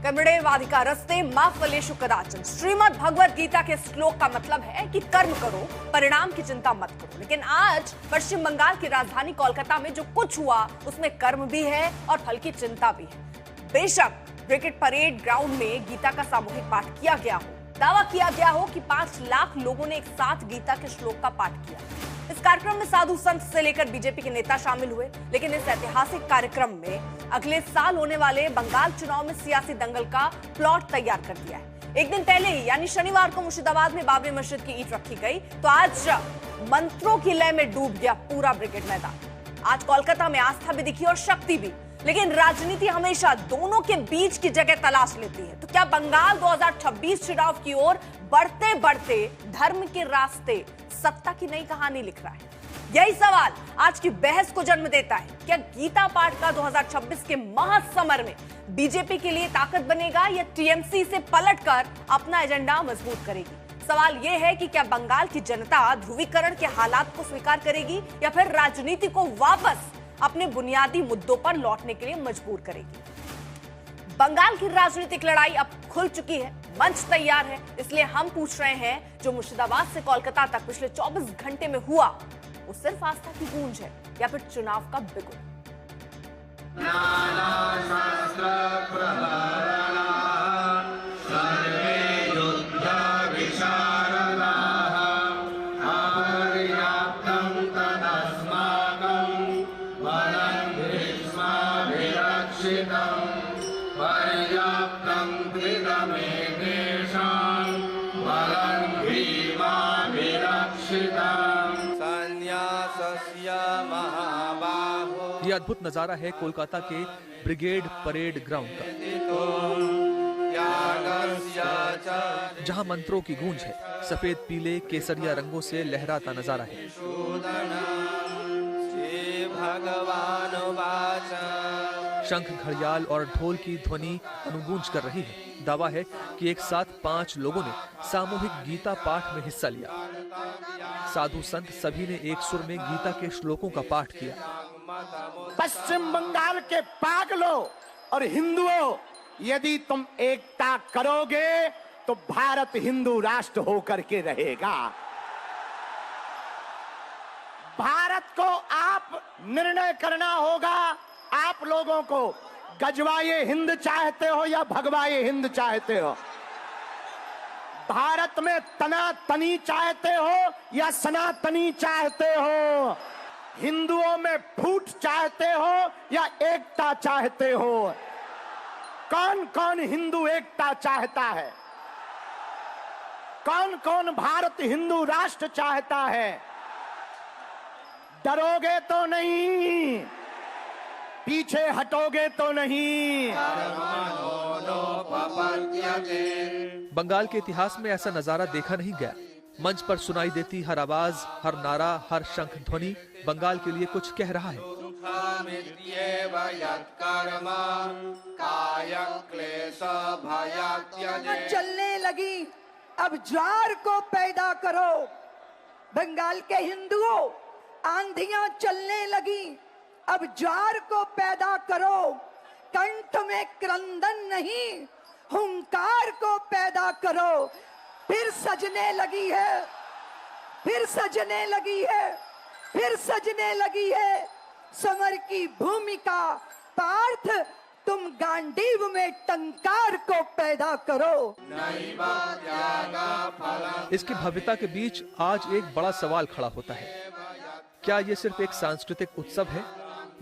कर्मण्येवाधिकारस्ते मा फलेषु कदाचन। श्रीमद् भगवद गीता के श्लोक का मतलब है कि कर्म करो, परिणाम की चिंता मत करो। लेकिन आज पश्चिम बंगाल की राजधानी कोलकाता में जो कुछ हुआ उसमें कर्म भी है और फल की चिंता भी है। बेशक ब्रिगेड परेड ग्राउंड में गीता का सामूहिक पाठ किया गया हो, दावा किया गया हो कि 5 लाख लोगों ने एक साथ गीता के श्लोक का पाठ किया। इस कार्यक्रम में साधु संत से लेकर बीजेपी के नेता शामिल हुए। लेकिन इस ऐतिहासिक कार्यक्रम में अगले साल होने वाले बंगाल चुनाव में सियासी दंगल का प्लॉट तैयार कर दिया है। एक दिन पहले ही यानी शनिवार को मुर्शिदाबाद में बाबरी मस्जिद की ईंट रखी गई तो आज मंत्रों की लय में डूब गया पूरा ब्रिगेड मैदान। आज कोलकाता में आस्था भी दिखी और शक्ति भी, लेकिन राजनीति हमेशा दोनों के बीच की जगह तलाश लेती है। तो क्या बंगाल 2026 चुनाव की ओर बढ़ते बढ़ते धर्म के रास्ते सत्ता की नई कहानी लिख रहा है? यही सवाल आज की बहस को जन्म देता है। क्या गीता पाठ का 2026 के महासमर में बीजेपी के लिए ताकत बनेगा या टीएमसी से पलटकर अपना एजेंडा मजबूत करेगी? सवाल यह है कि क्या बंगाल की जनता ध्रुवीकरण के हालात को स्वीकार करेगी या फिर राजनीति को वापस अपने बुनियादी मुद्दों पर लौटने के लिए मजबूर करेगी? बंगाल की राजनीतिक लड़ाई अब खुल चुकी है, मंच तैयार है। इसलिए हम पूछ रहे हैं, जो मुर्शिदाबाद से कोलकाता तक पिछले 24 घंटे में हुआ वो सिर्फ आस्था की गूंज है या फिर चुनाव का बिगुल? ये अद्भुत नजारा है कोलकाता के ब्रिगेड परेड ग्राउंड का, जहां मंत्रों की गूंज है। सफेद पीले केसरिया रंगों से लहराता नजारा है। शंख घड़ियाल और ढोल की ध्वनि अनुगूंज कर रही है। दावा है कि एक साथ 5 लोगों ने सामूहिक गीता पाठ में हिस्सा लिया। साधु संत सभी ने एक सुर में गीता के श्लोकों का पाठ किया। पश्चिम बंगाल के पागलों और हिंदुओं, यदि तुम एकता करोगे तो भारत हिंदू राष्ट्र होकर के रहेगा। भारत को आप निर्णय करना होगा, आप लोगों को गजवाए हिंद चाहते हो या भगवाए हिंद चाहते हो? भारत में तनातनी चाहते हो या सनातनी चाहते हो? हिंदुओं में फूट चाहते हो या एकता चाहते हो? कौन कौन हिंदू एकता चाहता है? कौन कौन भारत हिंदू राष्ट्र चाहता है? डरोगे तो नहीं, पीछे हटोगे तो नहीं। बंगाल के इतिहास में ऐसा नजारा देखा नहीं गया। मंच पर सुनाई देती हर आवाज, हर नारा, हर शंख ध्वनि बंगाल के लिए कुछ कह रहा है। चलने लगी, अब ज्वार को पैदा करो। बंगाल के हिंदुओं, आंधियां चलने लगी, अब ज्वार को पैदा करो। कंठ में क्रंदन नहीं, हुंकार को पैदा करो। फिर सजने लगी है, फिर सजने लगी है, फिर सजने लगी है समर की भूमिका। पार्थ, तुम गांडीव में टंकार को पैदा करो। इसकी भव्यता के बीच आज एक बड़ा सवाल खड़ा होता है। क्या ये सिर्फ एक सांस्कृतिक उत्सव है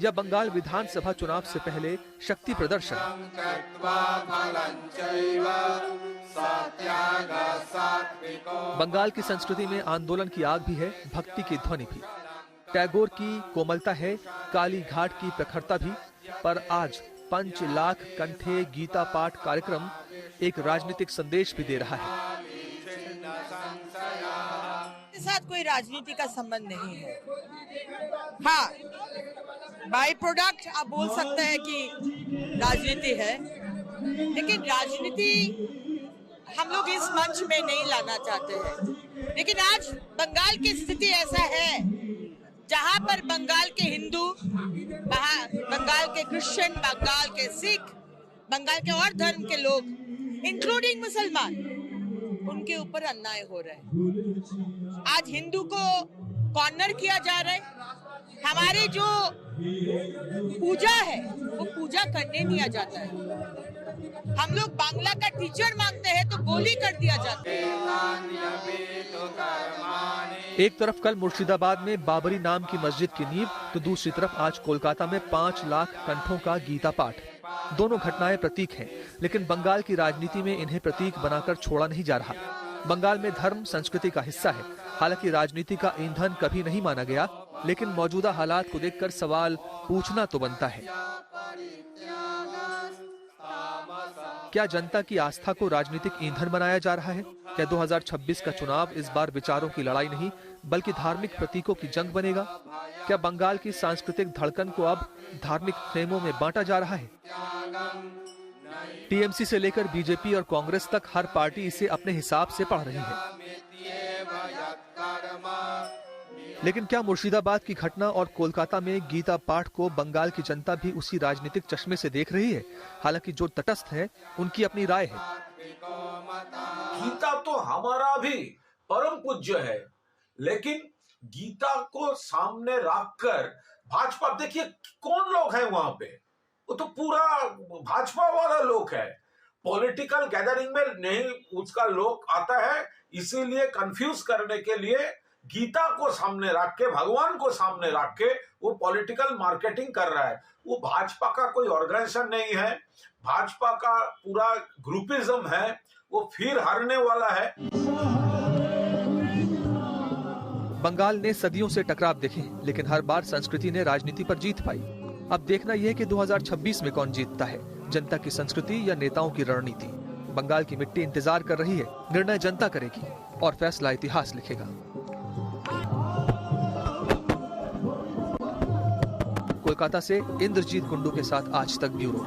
या बंगाल विधानसभा चुनाव से पहले शक्ति प्रदर्शन? बंगाल की संस्कृति में आंदोलन की आग भी है, भक्ति की ध्वनि भी। टैगोर की कोमलता है, काली घाट की प्रखरता भी। पर आज 5 लाख कंठे गीता पाठ कार्यक्रम एक राजनीतिक संदेश भी दे रहा है। इसके साथ कोई राजनीति का संबंध नहीं है। हाँ, बाई प्रोडक्ट आप बोल सकते हैं कि राजनीति है, लेकिन राजनीति हम लोग इस मंच में नहीं लाना चाहते हैं। लेकिन आज बंगाल की स्थिति ऐसा है जहां पर बंगाल के हिंदू, बंगाल के क्रिश्चियन, बंगाल के सिख, बंगाल के और धर्म के लोग इंक्लूडिंग मुसलमान, उनके ऊपर अन्याय हो रहा है। आज हिंदू को कॉर्नर किया जा रहा है। हमारे जो पूजा है वो पूजा करने दिया जाता है। हम लोग बांग्ला का टीचर मांगते हैं तो गोली कर दिया जाता है। एक तरफ कल मुर्शिदाबाद में बाबरी नाम की मस्जिद की नींव, तो दूसरी तरफ आज कोलकाता में 5 लाख कंठों का गीता पाठ। दोनों घटनाएं प्रतीक हैं, लेकिन बंगाल की राजनीति में इन्हें प्रतीक बनाकर छोड़ा नहीं जा रहा। बंगाल में धर्म संस्कृति का हिस्सा है, हालांकि राजनीति का ईंधन कभी नहीं माना गया, लेकिन मौजूदा हालात को देखकर सवाल पूछना तो बनता है। क्या जनता की आस्था को राजनीतिक ईंधन बनाया जा रहा है? क्या 2026 का चुनाव इस बार विचारों की लड़ाई नहीं बल्कि धार्मिक प्रतीकों की जंग बनेगा? क्या बंगाल की सांस्कृतिक धड़कन को अब धार्मिक फ्रेमों में बांटा जा रहा है? टीएमसी से लेकर बीजेपी और कांग्रेस तक हर पार्टी इसे अपने हिसाब से पढ़ रही है। लेकिन क्या मुर्शिदाबाद की घटना और कोलकाता में गीता पाठ को बंगाल की जनता भी उसी राजनीतिक चश्मे से देख रही है? हालांकि जो तटस्थ है उनकी अपनी राय है। गीता तो हमारा भी परम पूज्य है, लेकिन गीता को सामने रखकर भाजपा, देखिए कौन लोग हैं वहां पे, वो तो पूरा भाजपा वाला लोग है। पॉलिटिकल गैदरिंग में नहीं उसका लोग आता है, इसीलिए कंफ्यूज करने के लिए गीता को सामने रख के, भगवान को सामने रख के वो पॉलिटिकल मार्केटिंग कर रहा है। वो भाजपा का कोई ऑर्गेनाइजेशन नहीं है, भाजपा का पूरा ग्रुपिज्म है, वो फिर हारने वाला है। बंगाल ने सदियों से टकराव देखे, लेकिन हर बार संस्कृति ने राजनीति पर जीत पाई। अब देखना यह है कि 2026 में कौन जीतता है, जनता की संस्कृति या नेताओं की रणनीति। बंगाल की मिट्टी इंतजार कर रही है, निर्णय जनता करेगी और फैसला इतिहास लिखेगा। कोलकाता से इंद्रजीत कुंडू के साथ आज तक ब्यूरो।